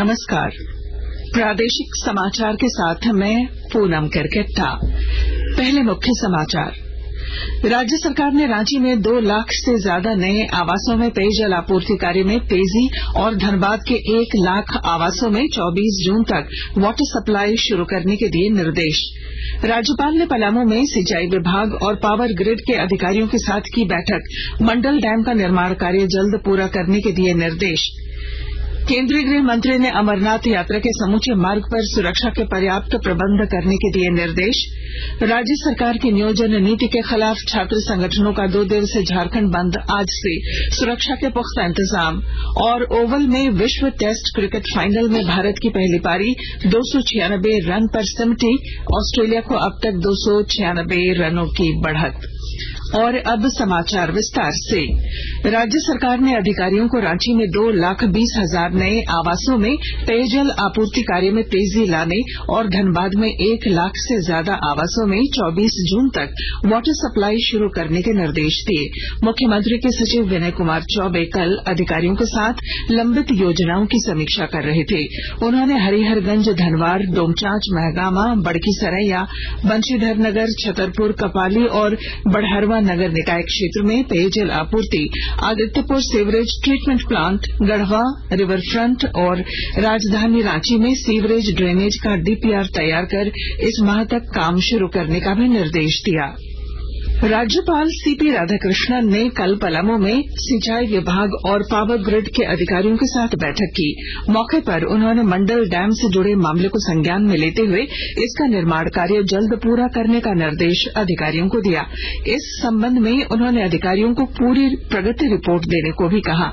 नमस्कार। प्रादेशिक समाचार के साथ मैं पूनम करकेट्टा। पहले मुख्य समाचार। राज्य सरकार ने रांची में 2 लाख से ज्यादा नए आवासों में पेयजल आपूर्ति कार्य में तेजी और धनबाद के 1 लाख आवासों में 24 जून तक वाटर सप्लाई शुरू करने के दिए निर्देश। राज्यपाल ने पलामू में सिंचाई विभाग और पावर ग्रिड के अधिकारियों के साथ की बैठक। मंडल डैम का निर्माण कार्य जल्द पूरा करने के दिए निर्देश। केंद्रीय गृह मंत्री ने अमरनाथ यात्रा के समूचे मार्ग पर सुरक्षा के पर्याप्त प्रबंध करने के दिए निर्देश। राज्य सरकार की नियोजन नीति के खिलाफ छात्र संगठनों का 2 दिवसीय झारखंड बंद आज से। सुरक्षा के पुख्ता इंतजाम। और ओवल में विश्व टेस्ट क्रिकेट फाइनल में भारत की पहली पारी 296 रन पर सिमटी। ऑस्ट्रेलिया को अब तक 296 रनों की बढ़त। और अब समाचार विस्तार से। राज्य सरकार ने अधिकारियों को रांची में 2,20,000 नए आवासों में पेयजल आपूर्ति कार्य में तेजी लाने और धनबाद में 1 लाख से ज्यादा आवासों में 24 जून तक वाटर सप्लाई शुरू करने के निर्देश दिए। मुख्यमंत्री के सचिव विनय कुमार चौबे कल अधिकारियों के साथ लंबित योजनाओं की समीक्षा कर रहे थे। उन्होंने हरिहरगंज, धनवार, डोमचांच, महगामा, बड़की सरैया, बंशीधर नगर, छतरपुर, कपाली और बढ़हरवा नगर निकाय क्षेत्र में पेयजल आपूर्ति, Adityapur sewerage treatment plant, Garhwa river front और राजधानी रांची में सीवरेज ड्रेनेज का डीपीआर तैयार कर इस माह तक काम शुरू करने का भी निर्देश दिया। राज्यपाल सीपी राधाकृष्णन ने कल पलामू में सिंचाई विभाग और पावर ग्रिड के अधिकारियों के साथ बैठक की। मौके पर उन्होंने मंडल डैम से जुड़े मामले को संज्ञान में लेते हुए इसका निर्माण कार्य जल्द पूरा करने का निर्देश अधिकारियों को दिया। इस संबंध में उन्होंने अधिकारियों को पूरी प्रगति रिपोर्ट देने को भी कहा।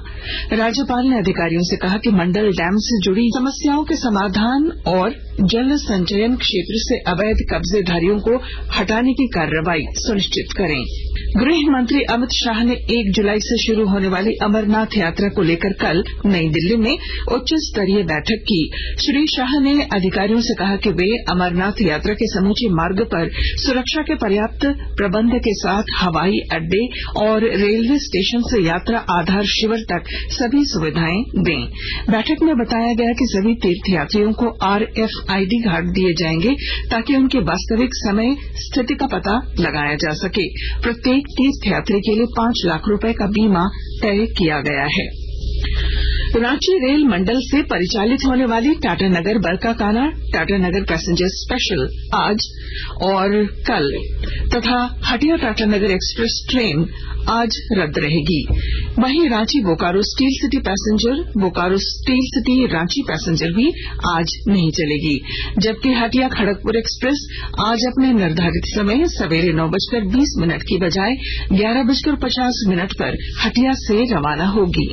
राज्यपाल ने अधिकारियों से कहा कि मंडल डैम से जुड़ी समस्याओं के समाधान और जल संचयन क्षेत्र से अवैध कब्जेधारियों को हटाने की कार्रवाई सुनिश्चित करें। गृह मंत्री अमित शाह ने 1 जुलाई से शुरू होने वाली अमरनाथ यात्रा को लेकर कल नई दिल्ली में उच्च स्तरीय बैठक की। श्री शाह ने अधिकारियों से कहा कि वे अमरनाथ यात्रा के समूचे मार्ग पर सुरक्षा के पर्याप्त प्रबंध के साथ हवाई अड्डे और रेलवे स्टेशन से यात्रा आधार शिविर तक सभी सुविधाएं दें। बैठक में बताया गया कि सभी तीर्थयात्रियों को RFID कार्ड दिए जाएंगे ताकि उनके वास्तविक समय स्थिति का पता लगाया जा सके। प्रत्येक तीर्थयात्री के लिए 5 लाख रुपए का बीमा तय किया गया है। रांची रेल मंडल से परिचालित होने वाली टाटानगर बरकाकाना टाटानगर पैसेंजर स्पेशल आज और कल तथा हटिया टाटानगर एक्सप्रेस ट्रेन आज रद्द रहेगी। वहीं Ranchi Bokaro steel city passenger, Bokaro steel city Ranchi passenger भी आज नहीं चलेगी। जबकि हटिया खड़गपुर एक्सप्रेस आज अपने निर्धारित समय सवेरे 9:20 की बजाय 11:50 पर हटिया से रवाना होगी।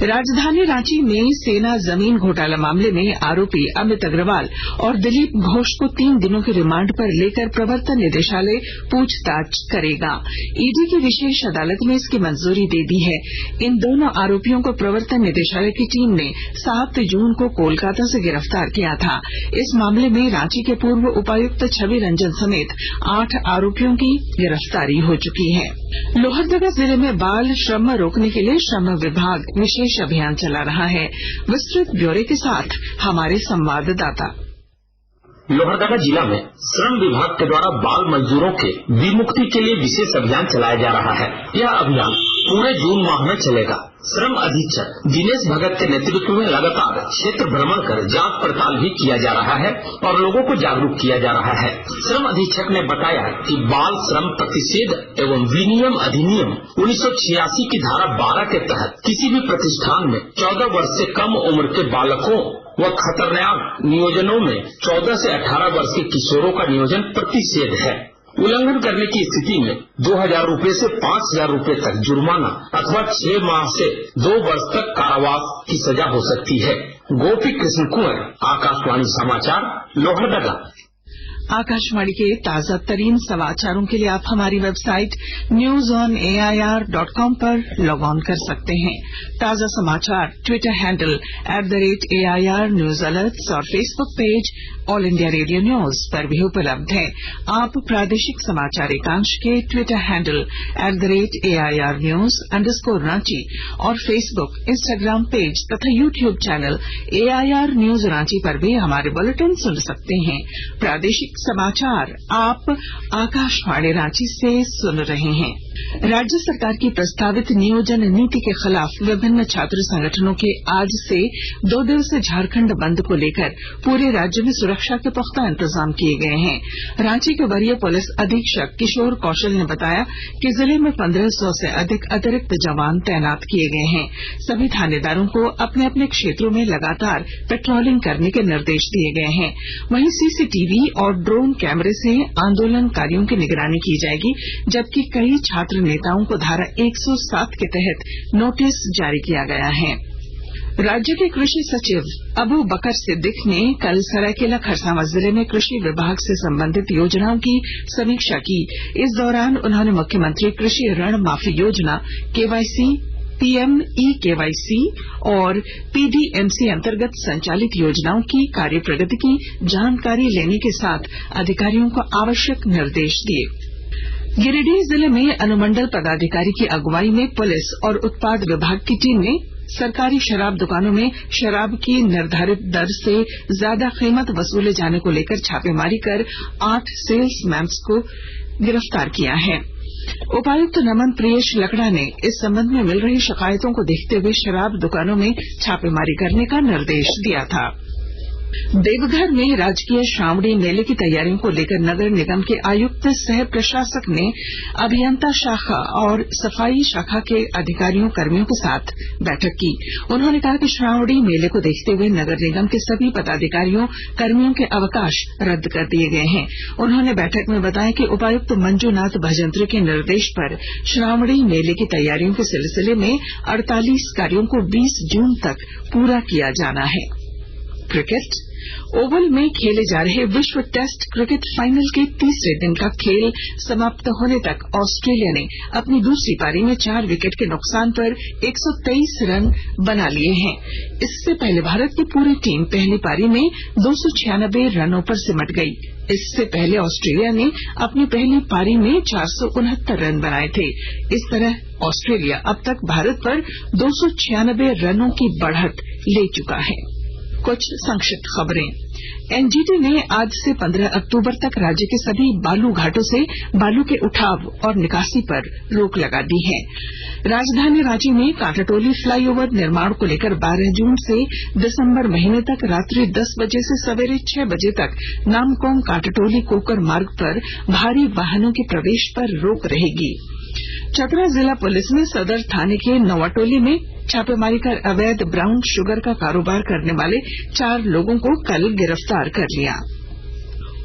राजधानी रांची में सेना जमीन घोटाला मामले में आरोपी अमित अग्रवाल और दिलीप घोष को 3 दिनों के रिमांड पर लेकर प्रवर्तन निदेशालय पूछताछ करेगा। ईडी की विशेष अदालत ने इसकी मंजूरी दे दी है। इन दोनों आरोपियों को प्रवर्तन निदेशालय की टीम ने 7 जून को कोलकाता से गिरफ्तार किया था। इस मामले में रांची के पूर्व उपायुक्त छवि रंजन समेत 8 आरोपियों की गिरफ्तारी हो चुकी है। लोहरदगा जिले में बाल श्रम रोकने के लिए श्रम विभाग विशेष अभियान चला रहा है। विस्तृत ब्यौरे के साथ हमारे संवाददाता। लोहरदगा जिला में श्रम विभाग के द्वारा बाल मजदूरों के विमुक्ति के लिए विशेष अभियान चलाया जा रहा है। यह अभियान पूरे जून माह में चलेगा। श्रम अधीक्षक दिनेश भगत के नेतृत्व में लगातार क्षेत्र भ्रमण कर जांच पड़ताल भी किया जा रहा है और लोगों को जागरूक किया जा रहा है। श्रम अधीक्षक ने बताया कि बाल श्रम प्रतिषेध एवं विनियम अधिनियम 1986 की धारा 12 के तहत किसी भी प्रतिष्ठान में 14 वर्ष से कम उम्र के बालकों व खतरनाक नियोजनों में 14 से 18 वर्ष के किशोरों का नियोजन प्रतिषेध है। उल्लंघन करने की स्थिति में 2,000 रूपये से 5,000 रूपये तक जुर्माना अथवा 6 माह से 2 वर्ष तक कारावास की सजा हो सकती है। गोपी कृष्ण कुंवर, आकाशवाणी समाचार, लोहरदगा। आकाशवाणी के ताजा तरीन समाचारों के लिए आप हमारी वेबसाइट newsonair.com पर लॉग ऑन कर सकते हैं। ताजा समाचार Twitter handle @AIR news alerts और Facebook page All India Radio news पर भी उपलब्ध है। आप प्रादेशिक समाचार एकांश के Twitter handle @AIR news Ranchi और फेसबुक, इंस्टाग्राम पेज तथा YouTube channel AIR news Ranchi पर भी हमारे बुलेटिन सुन सकते हैं। प्रादेशिक समाचार आप आकाशवाणी रांची से सुन रहे हैं। राज्य सरकार की प्रस्तावित नियोजन नीति के खिलाफ विभिन्न छात्र संगठनों के आज से 2 दिवसीय झारखंड बंद को लेकर पूरे राज्य में सुरक्षा के पुख्ता इंतजाम किए गए हैं। रांची के वरीय पुलिस अधीक्षक किशोर कौशल ने बताया कि जिले में 1500 से अधिक अतिरिक्त जवान तैनात किए गए हैं। सभी थानेदारों को अपने अपने क्षेत्रों में लगातार पेट्रोलिंग करने के निर्देश दिए गए हैं। वहीं सीसीटीवी और ड्रोन कैमरे से आंदोलनकारियों की निगरानी की जाएगी, जबकि कई छात्र नेताओं को धारा 107 के तहत नोटिस जारी किया गया है। राज्य के कृषि सचिव अबू बकर सिद्दीक ने कल सरायकेला खरसावां जिले में कृषि विभाग से संबंधित योजनाओं की समीक्षा की। इस दौरान उन्होंने मुख्यमंत्री कृषि ऋण माफी योजना, केवाईसी, PME-KYC और PDMC अंतर्गत संचालित योजनाओं की कार्य प्रगति की जानकारी लेने के साथ अधिकारियों को आवश्यक निर्देश दिए। गिरिडीह जिले में अनुमंडल पदाधिकारी की अगुवाई में पुलिस और उत्पाद विभाग की टीम ने सरकारी शराब दुकानों में शराब की निर्धारित दर से ज्यादा कीमत वसूले जाने को लेकर छापेमारी कर 8 सेल्समैन को गिरफ्तार किया है। उपायुक्त नमन प्रियेश लकड़ा ने इस संबंध में मिल रही शिकायतों को देखते हुए शराब दुकानों में छापेमारी करने का निर्देश दिया था। देवघर में राजकीय श्रावणी मेले की तैयारियों को लेकर नगर निगम के आयुक्त सह प्रशासक ने अभियंता शाखा और सफाई शाखा के अधिकारियों कर्मियों के साथ बैठक की। उन्होंने कहा कि श्रावणी मेले को देखते हुए नगर निगम के सभी पदाधिकारियों कर्मियों के अवकाश रद्द कर दिए गए हैं। उन्होंने बैठक में बताया कि उपायुक्त मंजूनाथ भजंत्री के निर्देश पर श्रावणी मेले की तैयारियों के सिलसिले में 48 कार्यों को 20 जून तक पूरा किया जाना है। क्रिकेट ओवल में खेले जा रहे विश्व टेस्ट क्रिकेट फाइनल के तीसरे दिन का खेल समाप्त होने तक ऑस्ट्रेलिया ने अपनी दूसरी पारी में 4 विकेट के नुकसान पर 123 रन बना लिए हैं। इससे पहले भारत की पूरी टीम पहली पारी में 296 रनों पर सिमट गई। इससे पहले ऑस्ट्रेलिया ने अपनी पहली पारी में 469 रन बनाए थे। इस तरह ऑस्ट्रेलिया अब तक भारत पर 296 रनों की बढ़त ले चुका है। कुछ संक्षिप्त खबरें। एनजीटी ने आज से 15 अक्टूबर तक राज्य के सभी बालू घाटों से बालू के उठाव और निकासी पर रोक लगा दी है। राजधानी रांची में कांटाटोली फ्लाईओवर निर्माण को लेकर 12 जून से दिसंबर महीने तक रात्रि 10 बजे से सवेरे 6 बजे तक नामकोम कांटाटोली कोकर मार्ग पर भारी वाहनों के प्रवेश पर रोक रहेगी। चतरा जिला पुलिस ने सदर थाने के नवाटोली में छापेमारी कर अवैध ब्राउन शुगर का कारोबार करने वाले 4 लोगों को कल गिरफ्तार कर लिया।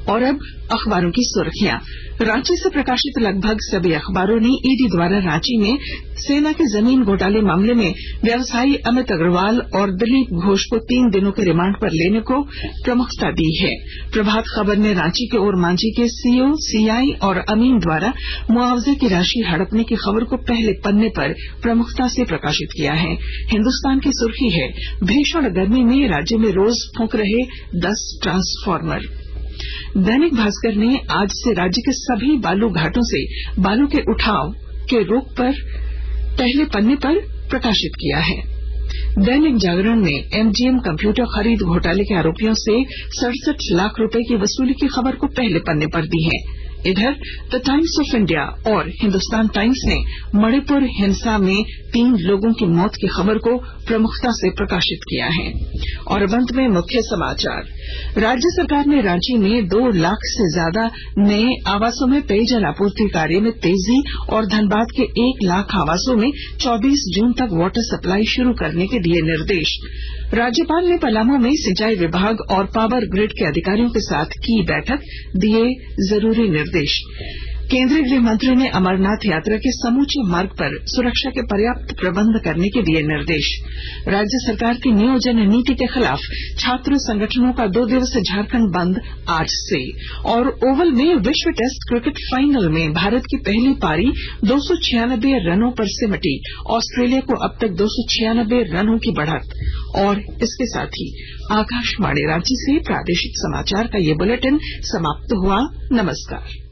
और अब अखबारों की सुर्खियां। रांची से प्रकाशित लगभग सभी अखबारों ने ईडी द्वारा रांची में सेना के जमीन घोटाले मामले में व्यवसायी अमित अग्रवाल और दिलीप घोष को 3 दिनों के रिमांड पर लेने को प्रमुखता दी है। प्रभात खबर ने रांची के ओरमांझी के सीओ, सीआई और अमीन द्वारा मुआवजे की राशि हड़पने की खबर को पहले पन्ने पर प्रमुखता से प्रकाशित किया है। हिन्दुस्तान की सुर्खी है, भीषण गर्मी में राज्य में रोज फूंक रहे 10 ट्रांसफार्मर। दैनिक भास्कर ने आज से राज्य के सभी बालू घाटों से बालू के उठाव के रोक पर पहले पन्ने पर प्रकाशित किया है। दैनिक जागरण ने एमजीएम कंप्यूटर खरीद घोटाले के आरोपियों से 67 लाख रुपए की वसूली की खबर को पहले पन्ने पर दी है। इधर द टाइम्स ऑफ इंडिया और हिंदुस्तान टाइम्स ने मणिपुर हिंसा में 3 लोगों की मौत की खबर को प्रमुखता से प्रकाशित किया है। और अंत में मुख्य समाचार। राज्य सरकार ने रांची में 2 लाख से ज्यादा नए आवासों में पेयजल आपूर्ति कार्य में तेजी और धनबाद के 1 लाख आवासों में 24 जून तक वाटर सप्लाई शुरू करने के दिए निर्देश। राज्यपाल ने पलामू में सिंचाई विभाग और पावर ग्रिड के अधिकारियों के साथ की बैठक, दिए जरूरी निर्देश। केंद्रीय गृह मंत्री ने अमरनाथ यात्रा के समूचे मार्ग पर सुरक्षा के पर्याप्त प्रबंध करने के दिए निर्देश। राज्य सरकार की नियोजन नीति के खिलाफ छात्र संगठनों का 2 दिवसीय झारखंड बंद आज से। और ओवल में विश्व टेस्ट क्रिकेट फाइनल में भारत की पहली पारी 296 रनों पर सिमटी। ऑस्ट्रेलिया को अब तक 296 रनों की बढ़त। और इसके साथ ही आकाशवाणी रांची से प्रादेशिक समाचार का ये बुलेटिन समाप्त हुआ। नमस्कार।